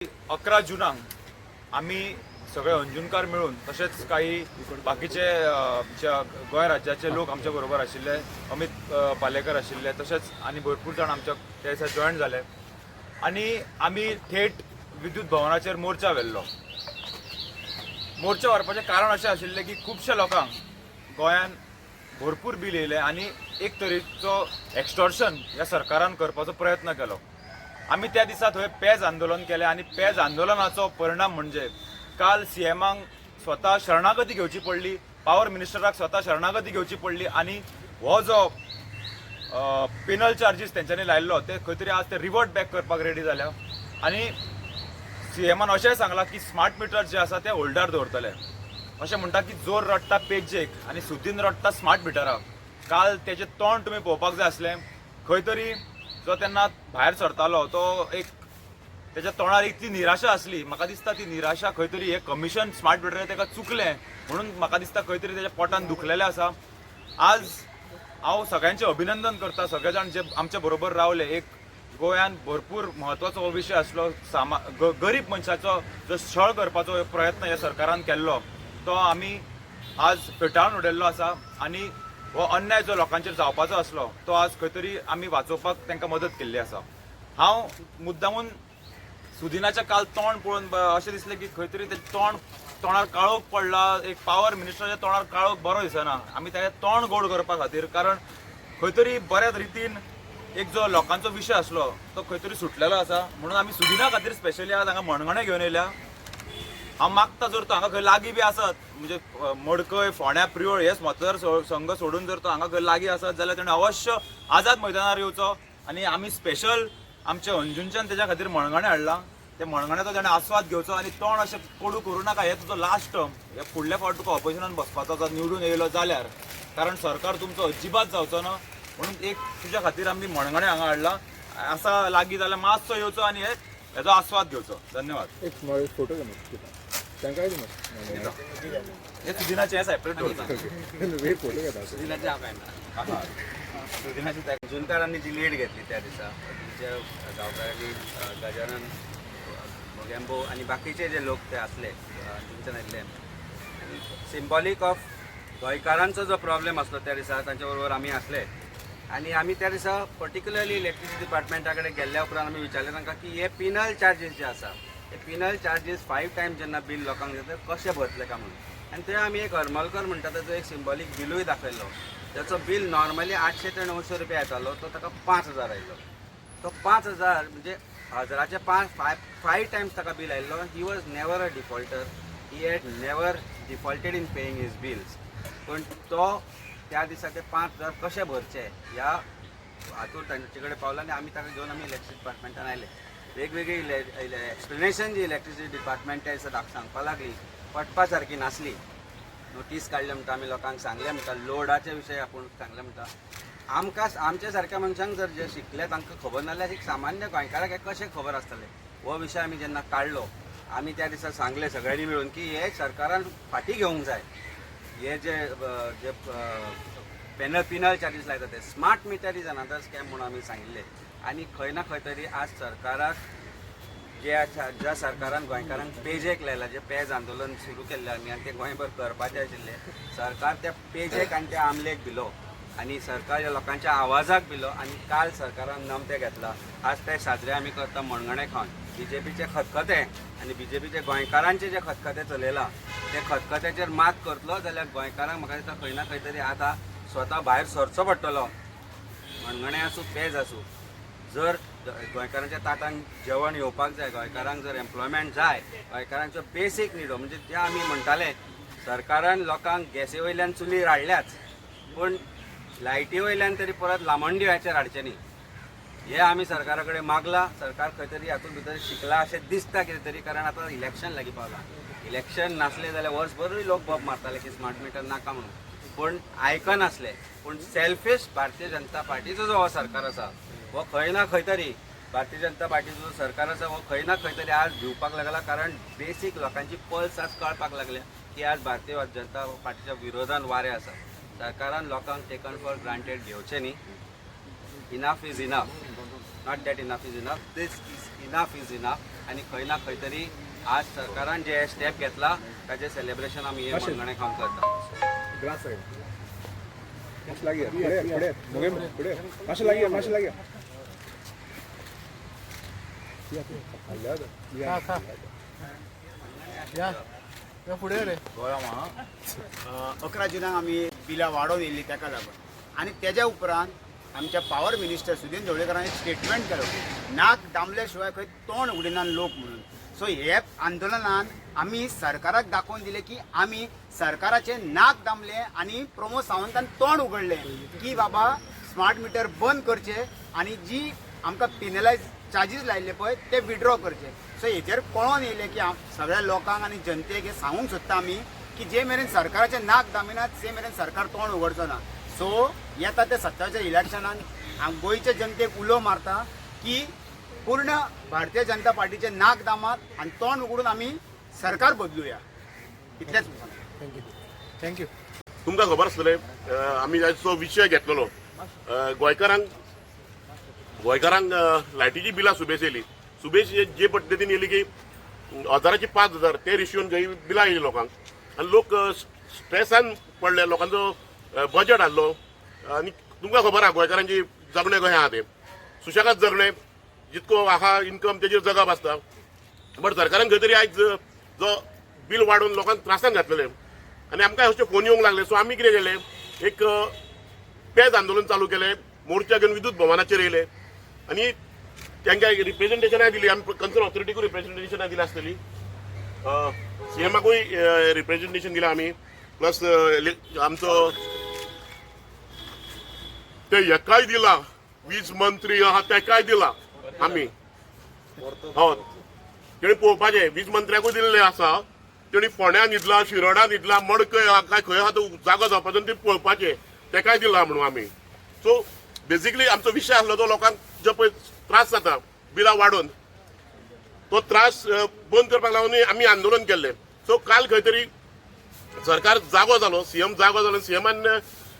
11 जुनाक आम्ही सगळे अंजुनकार मिळून तसेच काही बाकीचे गोंय राज्याचे लोक आमच्या बरोबर आशिल्ले, अमित पालेकर आशिल्ले, तसेच आणि भरपूर जण आमच्या त्या दिसा जॉईन झाले आणि आम्ही थेट विद्युत भवनाचेर मोर्चा व्हेल्लो. मोर्चा व्हरपाचें कारण अशें आशिल्लें की खुबशा लोकांक गोंयान भरपूर बील येयलें आणि एक तरेचो एक्स्टॉर्शन ह्या सरकारान करपाचो प्रयत्न केलो. आम्ही त्या दिसा थंय पेज आंदोलन केलें आणि पेज आंदोलनाचो परिणाम म्हणजे काल सीएमांक स्वता शरणागती घेवची पडली, पॉवर मिनिस्टराक स्वता शरणागती घेवची पडली आणि हो जो पेनल चार्जीस तेंच्यांनी लायल्लो ते खंय तरी आज ते रिवर्ट बॅक करपाक रेडी जाल्या आणि सीएमान अशेंय सांगलां की स्मार्ट मिटर जे आसा ते होल्डार दवरतले. अशें म्हणटा की जोर रडटा पेजेक आणि सुदीन रडटा स्मार्ट मिटराक. काल तेजें तोंड तुमी पळोवपाक जाय आसलें. खंय तरी जो तेन्ना भायर सरतालो तो एक त्याच्या तोंडार इतली निराशा असली. म्हाका दिसता ती निराशा खंय तरी हे कमिशन स्मार्ट मिटर तेका चुकलें म्हणून म्हाका दिसता खंय तरी तेच्या पोटान दुखलेलें आसा. आज हांव सगळ्यांचें अभिनंदन करता, सगळे जाण जे आमच्या बरोबर रावले. एक गोंयान भरपूर म्हत्वाचो हो विशय आसलो, गरीब मनशाचो जो छळ करपाचो प्रयत्न ह्या सरकारान केल्लो तो आमी आज फेटाळून उडयल्लो आसा आणि हो अन्याय जो लोकांचेर जावपाचो आसलो तो आज खंय तरी आमी वाचोवपाक तांकां मदत केल्ली आसा. हांव मुद्दामून सुदिनाच्या काल तोंड पळोवन अशें दिसलें की खंय तरी तें तोंडार काळोख पडला. एक पॉवर मिनिस्टराच्या तोंडार काळोख बरो दिसना. आमी ताचें तोंड गोड करपा खातीर, कारण खंय तरी बऱ्या रितीन एक जो लोकांचो विशय आसलो तो खंय तरी सुटलेलो आसा. म्हणून आमी सुदिना खातीर स्पेशली आज हांगा मणगणें घेवन येयल्या. हांव मागता जर तो हांगा खंय लागीं बी आसत, म्हणजे मडकय, फोंड्या, प्रियोळ हेच मतदार संघ सोडून जर तो हांगा खंय लागीं आसत जाल्यार ताणें अवश्य आझाद मैदानार येवचो आणि आमी स्पेशल आमच्या अंजुनच्यान तेच्या खातीर मणगणें हाडलां. ते मणगण्याचो ताणें आस्वाद घेवचो आणि तोंड अशें कोडू करूं नाका. हे तुजो लास्ट टर्म, हे फुडल्या फावट तुका ऑपोजिशनान बसपाचो जर निवडून येयलो जाल्यार, कारण सरकार तुमचो अजिबात जावचो ना. म्हणून एक तुज्या खातीर आमी मणगणें हांगा हाडलां. असा लागीं जाल्यार मातसो येवचो आणि हेचो आस्वाद घेवचो. धन्यवाद. एक फोटो घे तांकां हे सुदिनाचे हे सेपरेट दवरता. फोटो घेता सुदिनाचे हांव कांय सुदिनाचे अंजुनकारांनी जी लीड घेतली त्या दिसा तिच्या गांवकारांनी गजानन मोगेंबो आणि बाकीचे जे लोक ते असले अंजुनच्यान येयल्ले सिंबॉलीक ऑफ गोंयकारांचो जो प्रॉब्लेम असलो त्या दिसा तांच्या बरोबर आमी असले आणि आमी त्या दिसा पर्टिक्युलरली इलेक्ट्रिसिटी डिपार्टमेंटा कडेन गेल्ल्या उपरांत आमी विचारलें तांकां की हे पिनल चार्जीस जे आसा हे पिनल चार्जीस 5 टायम्स जेन्ना बील लोकांक येता कशें भरतले काय म्हणून. आनी थंय आमी एक हरमलकर म्हणटा ताचो एक सिंबॉलीक बिलूय दाखयल्लो. त्याचो बिल नॉर्मली 800 ते 900 रुपया येतालो, तो ताका 5000 आयलो. तो 5000 म्हणजे 1000चे 5 टायम्स ताका बील आयल्लो. He was never a defaulter. He had never defaulted in paying his bills. पण तो त्या दिसा ते 5000 कशे भरचे ह्या हातूंत तांचे कडेन पावला आनी आमी ताका घेवन आमी इलेक्ट्रिसिटी डिपार्टमेंटान आयले. वेगवेगळी एक्सप्लेनेशन जी इलेक्ट्रिसिटी डिपार्टमेंटा सांगपा लागली पटपा सारकी नासली. नोटीस काडले म्हणटा आमी लोकांक सांगले म्हणटा, लोडाचे विशय आपूण सांगले म्हणटा. आमकां आमच्या सारक्या मनशांक जर जे शिकले तांकां खबर नासल्यार एक सामान्य गोंयकाराक कशें खबर आसतलें. हो विशय आमी जेन्ना काडलो आमी त्या दिसा सांगले सगळ्यांनी मेळून की हे सरकारान फाटीं घेवंक जाय. हे जे पिनल चार्जीस लायता ते smart meter is another scam म्हणून आमी सांगिल्ले. आणि खंय ना खंय तरी आज सरकाराक ज्या सरकारान गोंयकारांक पेजेक लायला, जे पेज आंदोलन सुरू केल्लें आमी आनी ते गोंयभर करपाचें आशिल्लें, सरकार त्या पेजेक आनी त्या आमलेक भिलो आणि सरकार ह्या लोकांच्या आवाजाक भिलो आणि काल सरकारान नमते घेतला. आज ते साजरे आमी करता मणगणें खावन. बीजेपीचे खतखते आणि बीजेपीचे गोंयकारांचे जे खतखते चलयला ते खतखत्याचेर मात करतलो जाल्यार गोंयकारांक म्हाका दिसता खंय ना खंय तरी आतां स्वता भायर सरचो पडटलो. मणगणें आसूं पेज आसूं, जर गोंयकारांच्या ताटान जेवण येवपाक जाय, गोंयकारांक जर एम्प्लॉयमेंट जाय, गोंयकारांचो बेसीक नीड म्हणजे जे आमी म्हणटाले सरकारान लोकांक गॅसी वयल्यान चुलीर हाडल्याच पूण लायटी वयल्यान तरी परत लामणदिव्याचेर हाडचे न्ही. हे आमी सरकारा कडेन मागला. सरकार खंय तरी हातूंत भितर शिकला अशें दिसता कितें तरी, कारण आतां इलेक्शन लागीं पावलां. इलेक्शन नासलें जाल्यार वर्सभरूय लोक बोब मारताले की स्मार्ट मिटर नाका म्हणून, पूण आयकनासले. पूण सेल्फिश भारतीय जनता पार्टीचो जो हो सरकार आसा हो खंय ना खंय तरी भारतीय जनता पार्टीचो जो सरकार आसा हो खंय ना खंय तरी आज भिवपाक लागला. कारण बेसीक लोकांची पल्स आज कळपाक लागल्या की आज भारतीय जनता पार्टीच्या विरोधान वारें आसा. सरकारान लोकांक टेकन फॉर ग्रांटेड घेवचें न्ही. Enough is enough. Not that enough is enough. This is enough is enough आनी खंय ना खंय तरी आज सरकारान जे स्टेप घेतला ताजे सेलिब्रेशन आमी हे मणगणें खावन करता. ग्लास आहे मातशें लागीं फुडें फुडें फुडें मातशें लागीं फुडें रे 11 जुनाक आमी बिलां वाडोवन येयल्ली ताका लागून आनी तेज्या उपरांत आमच्या पावर मिनिस्टर सुदीन ढवळेकरान एक स्टेटमेंट केलो नाक दामल्या शिवाय खंय तोंड उडिना लोक म्हणून. सो हे आंदोलनान आमी सरकाराक दाखोवन दिले की आमी सरकाराचे नाक दामले आनी प्रमोद सावंतान तोंड उगडले की बाबा स्मार्ट मिटर बंद करचे आनी जी आमकां पेनलायज चार्जीस लायिल्ले पळय ते विड्रॉ करचे. सो हेचेर कळोन येयले की सगळ्या लोकांक आनी जनतेक हे सांगूंक सोदता आमी की जे मेरेन सरकाराचे नाक दामिनात ते मेरेन सरकार तोंड उगडचो ना. सो येता ते 27च्या इलेक्शनान गोंयच्या जनतेक उलो मारता की पूर्ण भारतीय जनता पार्टीचे नाक दामात आनी तोंड उगडून आमी सरकार बदलुया. इतलेंच थँक्यू. तुमकां खबर आसतलें आमी आयचो विशय घेतलेलो गोंयकारांक लायटीची बिलां सुबेज येयली. सुबेज जे पद्दतीन येयली की 1000ची 5000 ते रेशियोन थंय बिलां येयली लोकांक आनी लोक स्ट्रेसान पडले. लोकांचो बजेट आहलो आनी तुमकां खबर आहा गोंयकारांची जगणें कशें आहा तें सुशेगाद जगणें जितको आहा इन्कम तेजेर जगप आसता. बट सरकारान खंय तरी आयज जो बील वाडोवन लोकांक त्रासान घातलेले आनी आमकां अशें फोन येवंक लागले. सो आमी कितें केलें एक पेज आंदोलन चालू केलें. मोर्चा घेवन विद्युत भवनाचेर येयले आनी तांकां रिप्रेझेंटेशनां दिली. आमी कन्सर्न ऑथॉरिटीकूय रिप्रेझेंटेशनां दिली आसतली. सीएमाकूय रिप्रेझेंटेशन दिलां आमी प्लस आमचो ते हेकाय दिला वीज मंत्री आहा तेकाय दिला आमी. हय तेणी पळोवपाचें वीज मंत्र्याकूय दिल्लें आसा. तेणी फोंड्या न्हिदला शिरोडा न्हिदला मडकय काय खंय आहा तो जागो जावपाचो ते पळोवपाचें तेकाय दिला म्हणून आमी. सो बेसिकली आमचो विशय आसलो तो लोकांक जो पळय त्रास जाता बिलां वाडोवन तो त्रास बंद करपाक लागून आमी आंदोलन केल्लें. सो काल खंय तरी सरकार जागो जालो सीएम जागो जालो. सीएमान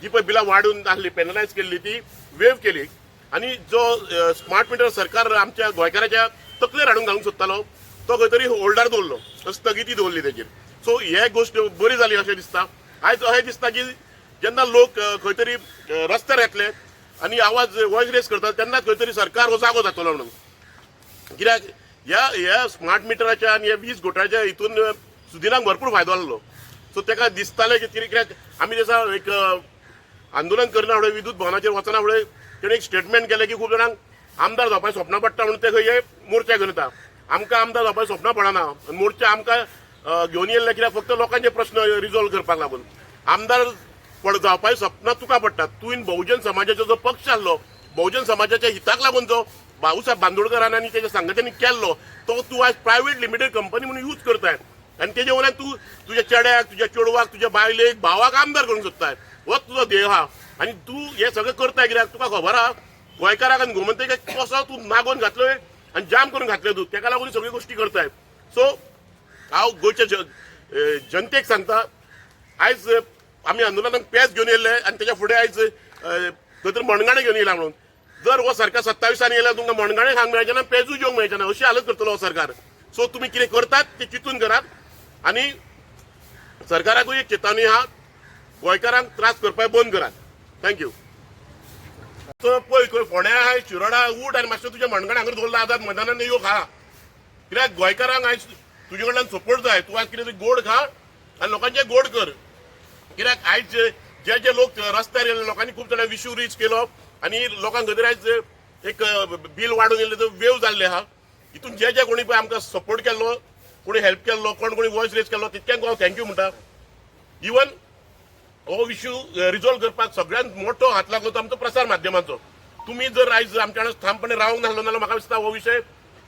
जी पळय बिलां वाडून आसली पेनलायज केल्ली ती वेव केली आनी जो स्मार्ट मिटर सरकार आमच्या गोंयकाराच्या तकलेर हाडून घालूंक सोदतालो तो खंय तरी होल्डार दवरलो स्थगिती दवरली तेजेर. सो हे गोश्ट बरी जाली अशें दिसता. आयज अशें दिसता की जेन्ना लोक खंय तरी रस्त्यार येतले आनी आवाज वॉयस रेस करतात तेन्ना खंय तरी सरकार हो जागो जातलो म्हणून. कित्याक ह्या स्मार्ट मिटराच्या आनी ह्या वीज घोटाळ्याच्या हितून सुदिनाक भरपूर फायदो जाल्लो. सो ताका दिसतालें की कित्याक आमी दिसा एक आंदोलन करना फुडें विद्युत भवनाचेर वचना फुडें तेणें एक स्टेटमेंट केलें की खूब जाणांक आमदार जावपाचें स्वप्न पडटा म्हणून ते खंय मोर्चा घेवन येता. आमकां आमदार जावपाचें स्वप्न पडना. मोर्चा आमकां घेवन येयल्ले कित्याक फक्त लोकांचे प्रश्न रिजॉल्व करपाक लागून. आमदार जावपाचें स्वप्न तुका पडटा. तुवें बहुजन समाजाचो जो पक्ष आसलो बहुजन समाजाच्या हिताक लागून जो भाऊसाहेब बांदोडकरान आनी तेच्या संघटनेन केल्लो तो तूं आयज प्रायवेट लिमिटेड कंपनी म्हणून यूज करताय आनी तेजे वयल्यान तूं तुज्या चेड्याक तुज्या चेडवाक तुज्या बायलेक भावाक आमदार करूंक सोदताय. होच तुजो ध्येय आहा आनी तूं हे सगळें करताय कित्याक तुका खबर आहा गोंयकाराक आनी गोमंतकाक कसो तूं नागोवन घातलोय आनी जाम करून घातले तूं तेका लागून सगळ्यो गोश्टी करताय. सो हांव गोंयच्या जनतेक सांगता आयज आमी आंदोलनाक पेज घेवन येयल्ले आनी तेच्या फुडें आयज खंय तरी मणगणें घेवन येयला म्हणून. जर हो सरकार 27 येयल्यार तुमकां मणगणें खावंक मेळचें ना पेजूय घेवंक मेळचें ना अशी हालत करतलो हो सरकार. सो तुमी कितें करतात ते चिंतून करात आनी सरकाराकूय एक चेतावणी आहा गोंयकारांक त्रास करपाक बंद करात. थँक्यू. पळय खंय फोंड्या आहा शिरोडा उठ आनी मातशें तुज्या मणगणें हांगर दवरला आजाद मैदानान येवं खा. कित्याक गोंयकारांक आयज तुजे कडल्यान सपोर्ट जाय. तूं आयज कितें तरी गोड खा आनी लोकांचें गोड कर. कित्याक आयज जे लोक रस्त्यार येयले लोकांनी खूब जाणां विशू रीच केलो आनी लोकांक खंय तरी आयज एक बील वाडून येयले वेव जाल्ले आहा. हितून जे कोणी पळय आमकां सपोर्ट केल्लो कोणी हेल्प केल्लो कोणी वॉयस रेज केल्लो तितक्यांक हांव थँक्यू म्हणटा. इवन हो इश्यू रिजॉल्व करपाक सगळ्यांत मोठो हात लागलो तो आमचो प्रसार माध्यमांचो. तुमी जर आयज आमच्या वांगडा ठामपणे रावंक नासलो जाल्यार म्हाका दिसता हो विशय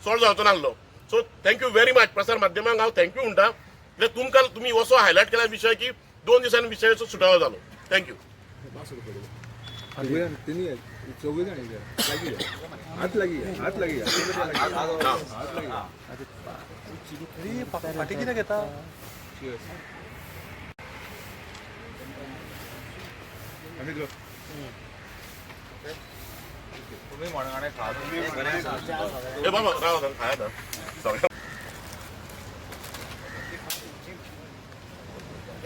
सॉल्व जावचो नासलो. सो थँक्यू व्हेरी मच प्रसार माध्यमांक हांव थँक्यू म्हणटा. कित्याक तुमकां तुमी असो हायलायट केला विशय की 2 दिसांनी विशयाचो सुटावो जालो. थँक्यू. तिनी चौघ जाण हात लागी फाटी कितें घेता तुम्ही मणगणे खा ए बाबा राहा खाया ना सगळ्या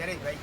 अरे भाई